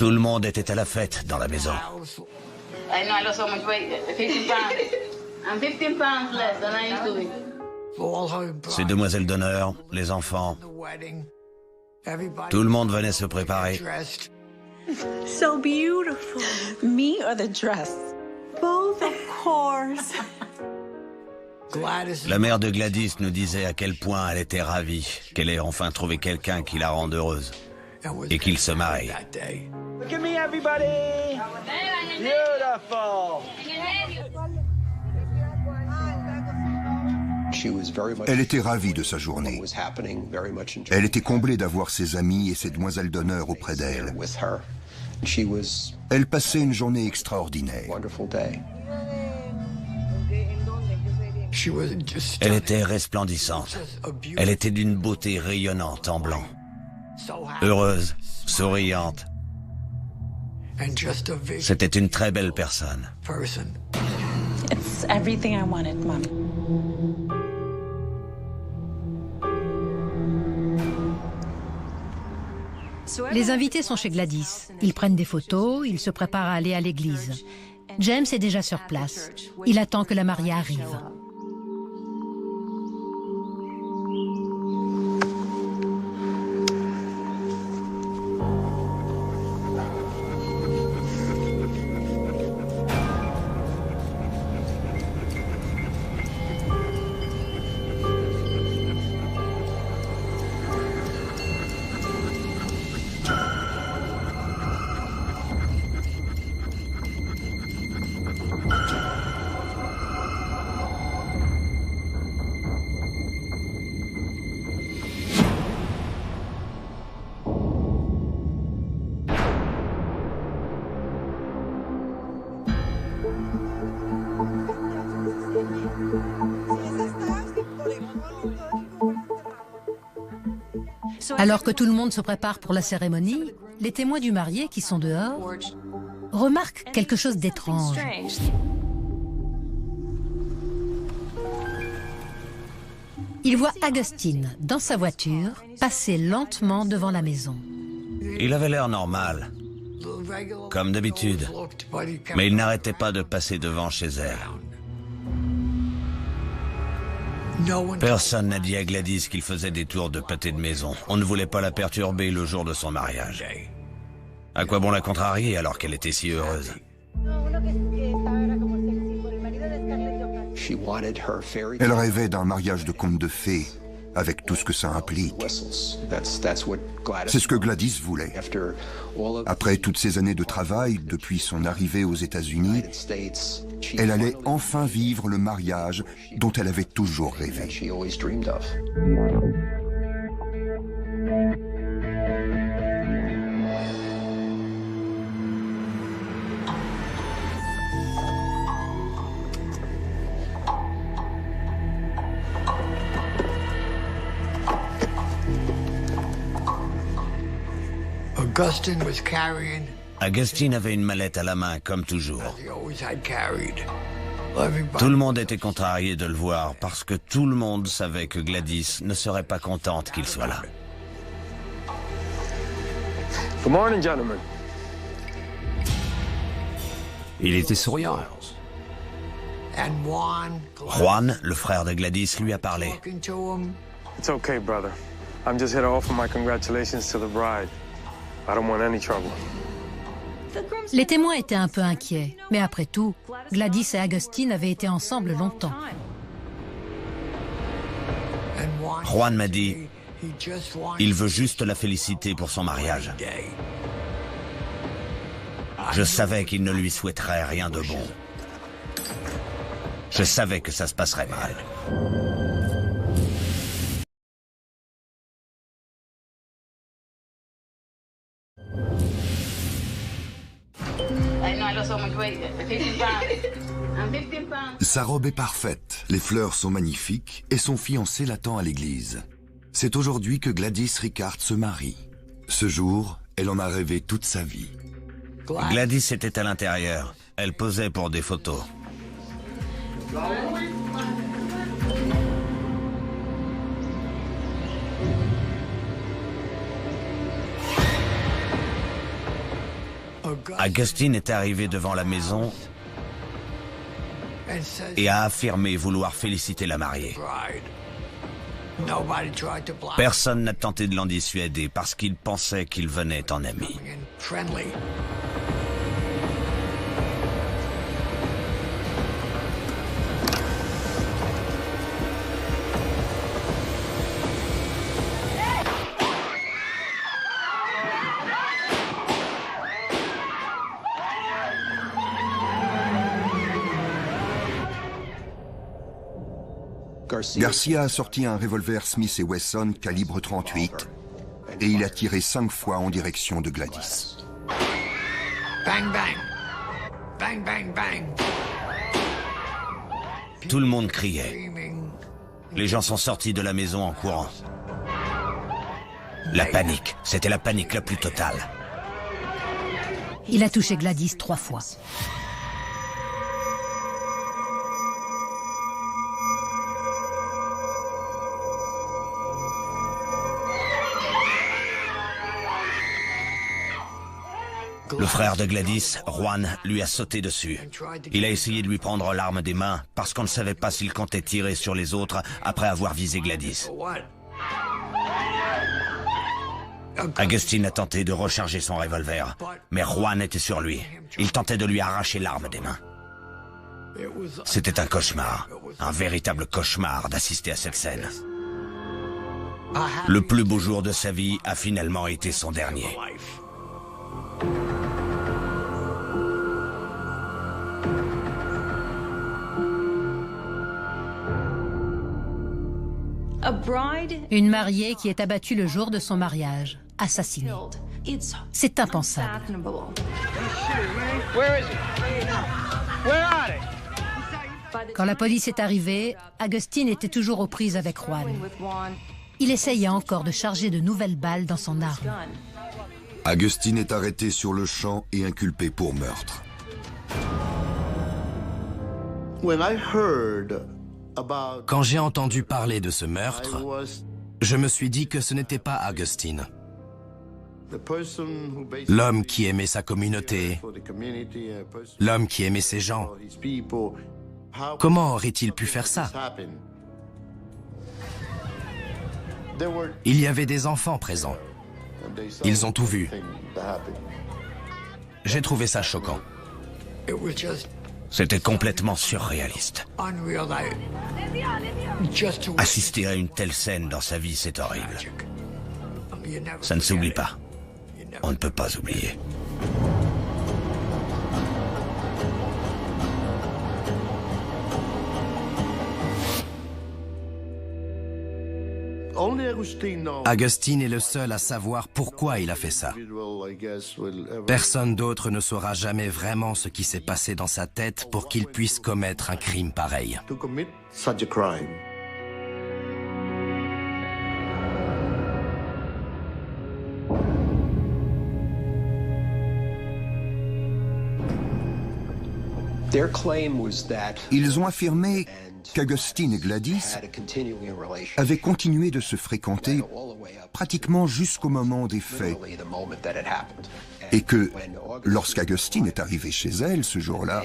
Tout le monde était à la fête dans la maison. I know I lost so much weight, 15 pounds. I'm 15 pounds less than I used to be. Ces demoiselles d'honneur, les enfants, tout le monde venait se préparer. So beautiful. Me or the dress? Both, of course. La mère de Gladys nous disait à quel point elle était ravie qu'elle ait enfin trouvé quelqu'un qui la rende heureuse et qu'il se marie. Look at me, everybody! Beautiful! Elle était ravie de sa journée. Elle était comblée d'avoir ses amis et ses demoiselles d'honneur auprès d'elle. Elle passait une journée extraordinaire. Elle était resplendissante. Elle était d'une beauté rayonnante en blanc. Heureuse, souriante. C'était une très belle personne. It's everything I wanted, Mom. Les invités sont chez Gladys. Ils prennent des photos, ils se préparent à aller à l'église. James est déjà sur place. Il attend que la mariée arrive. Alors que tout le monde se prépare pour la cérémonie, les témoins du marié, qui sont dehors, remarquent quelque chose d'étrange. Ils voient Augustine, dans sa voiture, passer lentement devant la maison. Il avait l'air normal, comme d'habitude, mais il n'arrêtait pas de passer devant chez elle. Personne n'a dit à Gladys qu'il faisait des tours de pâté de maison. On ne voulait pas la perturber le jour de son mariage. À quoi bon la contrarier alors qu'elle était si heureuse? Elle rêvait d'un mariage de conte de fées, avec tout ce que ça implique. C'est ce que Gladys voulait. Après toutes ces années de travail, depuis son arrivée aux États-Unis, elle allait enfin vivre le mariage dont elle avait toujours rêvé. Augustine avait une mallette à la main, comme toujours. Tout le monde était contrarié de le voir parce que tout le monde savait que Gladys ne serait pas contente qu'il soit là. Good morning, gentlemen. Il était souriant. Juan, le frère de Gladys, lui a parlé. It's okay, brother. I'm just here to offer my congratulations to the bride. I don't want any trouble. Les témoins étaient un peu inquiets, mais après tout, Gladys et Augustine avaient été ensemble longtemps. Juan m'a dit, il veut juste la féliciter pour son mariage. Je savais qu'il ne lui souhaiterait rien de bon. Je savais que ça se passerait mal. Sa robe est parfaite, les fleurs sont magnifiques et son fiancé l'attend à l'église. C'est aujourd'hui que Gladys Ricard se marie. Ce jour, elle en a rêvé toute sa vie. Gladys était à l'intérieur. Elle posait pour des photos. Augustine est arrivé devant la maison et a affirmé vouloir féliciter la mariée. Personne n'a tenté de l'en dissuader parce qu'il pensait qu'il venait en ami. Garcia a sorti un revolver Smith & Wesson calibre 38 et il a tiré 5 fois en direction de Gladys. Bang, bang. Bang, bang, bang. Tout le monde criait. Les gens sont sortis de la maison en courant. La panique, c'était la panique la plus totale. Il a touché Gladys 3 fois. Le frère de Gladys, Juan, lui a sauté dessus. Il a essayé de lui prendre l'arme des mains parce qu'on ne savait pas s'il comptait tirer sur les autres après avoir visé Gladys. Augustine a tenté de recharger son revolver, mais Juan était sur lui. Il tentait de lui arracher l'arme des mains. C'était un cauchemar, un véritable cauchemar d'assister à cette scène. Le plus beau jour de sa vie a finalement été son dernier. Une mariée qui est abattue le jour de son mariage, assassinée. C'est impensable. Quand la police est arrivée, Augustine était toujours aux prises avec Juan. Il essayait encore de charger de nouvelles balles dans son arme. Augustine est arrêté sur le champ et inculpé pour meurtre. Quand j'ai entendu parler de ce meurtre, je me suis dit que ce n'était pas Augustine. L'homme qui aimait sa communauté, l'homme qui aimait ses gens. Comment aurait-il pu faire ça? Il y avait des enfants présents. Ils ont tout vu. J'ai trouvé ça choquant. C'était complètement surréaliste. Assister à une telle scène dans sa vie, c'est horrible. Ça ne s'oublie pas. On ne peut pas oublier. Augustine est le seul à savoir pourquoi il a fait ça. Personne d'autre ne saura jamais vraiment ce qui s'est passé dans sa tête pour qu'il puisse commettre un crime pareil. Ils ont affirmé qu'Augustine et Gladys avaient continué de se fréquenter pratiquement jusqu'au moment des faits et que, lorsqu'Augustine est arrivée chez elle ce jour-là,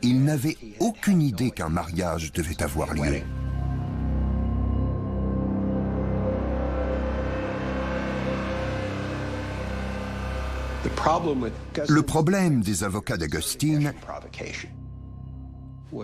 ils n'avaient aucune idée qu'un mariage devait avoir lieu. Le problème des avocats d'Augustine,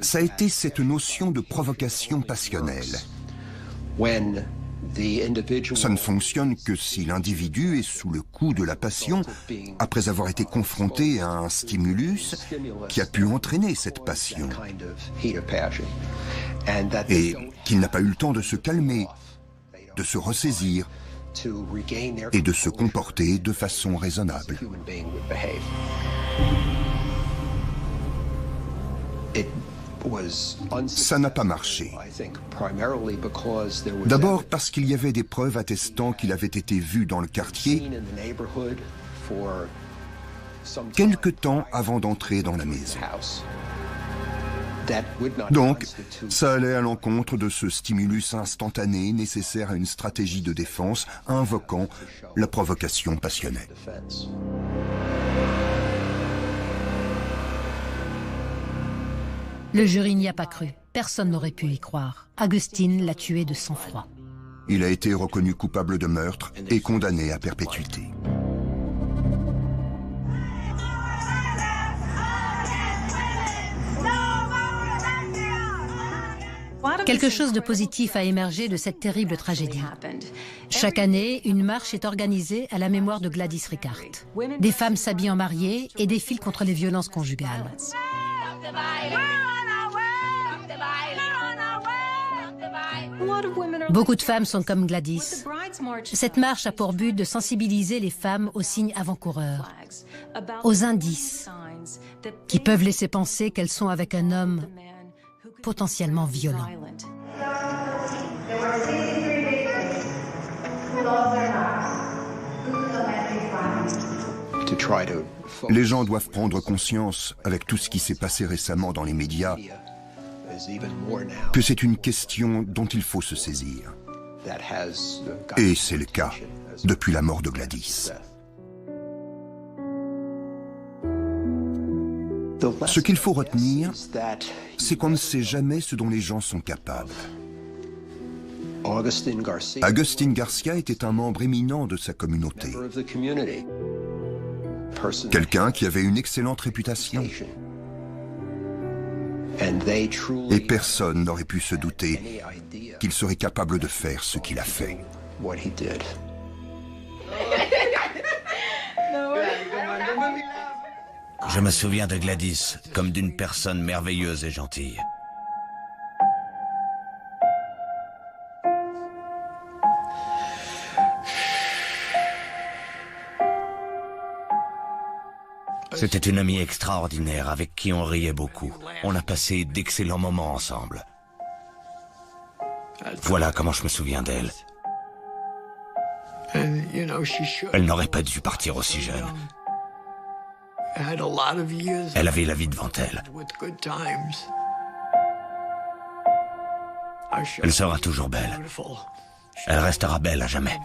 ça a été cette notion de provocation passionnelle. Ça ne fonctionne que si l'individu est sous le coup de la passion, après avoir été confronté à un stimulus qui a pu entraîner cette passion, et qu'il n'a pas eu le temps de se calmer, de se ressaisir, et de se comporter de façon raisonnable. Ça n'a pas marché. D'abord parce qu'il y avait des preuves attestant qu'il avait été vu dans le quartier quelque temps avant d'entrer dans la maison. Donc, ça allait à l'encontre de ce stimulus instantané nécessaire à une stratégie de défense invoquant la provocation passionnelle. Le jury n'y a pas cru. Personne n'aurait pu y croire. Augustine l'a tué de sang-froid. Il a été reconnu coupable de meurtre et condamné à perpétuité. Quelque chose de positif a émergé de cette terrible tragédie. Chaque année, une marche est organisée à la mémoire de Gladys Rickard. Des femmes s'habillent en mariées et défilent contre les violences conjugales. Beaucoup de femmes sont comme Gladys. Cette marche a pour but de sensibiliser les femmes aux signes avant-coureurs, aux indices qui peuvent laisser penser qu'elles sont avec un homme potentiellement violent. Les gens doivent prendre conscience, avec tout ce qui s'est passé récemment dans les médias, que c'est une question dont il faut se saisir. Et c'est le cas depuis la mort de Gladys. Ce qu'il faut retenir, c'est qu'on ne sait jamais ce dont les gens sont capables. Agustín García était un membre éminent de sa communauté. Quelqu'un qui avait une excellente réputation. Et personne n'aurait pu se douter qu'il serait capable de faire ce qu'il a fait. Je me souviens de Gladys comme d'une personne merveilleuse et gentille. C'était une amie extraordinaire avec qui on riait beaucoup. On a passé d'excellents moments ensemble. Voilà comment je me souviens d'elle. Elle n'aurait pas dû partir aussi jeune. Elle avait la vie devant elle. Elle sera toujours belle. Elle restera belle à jamais.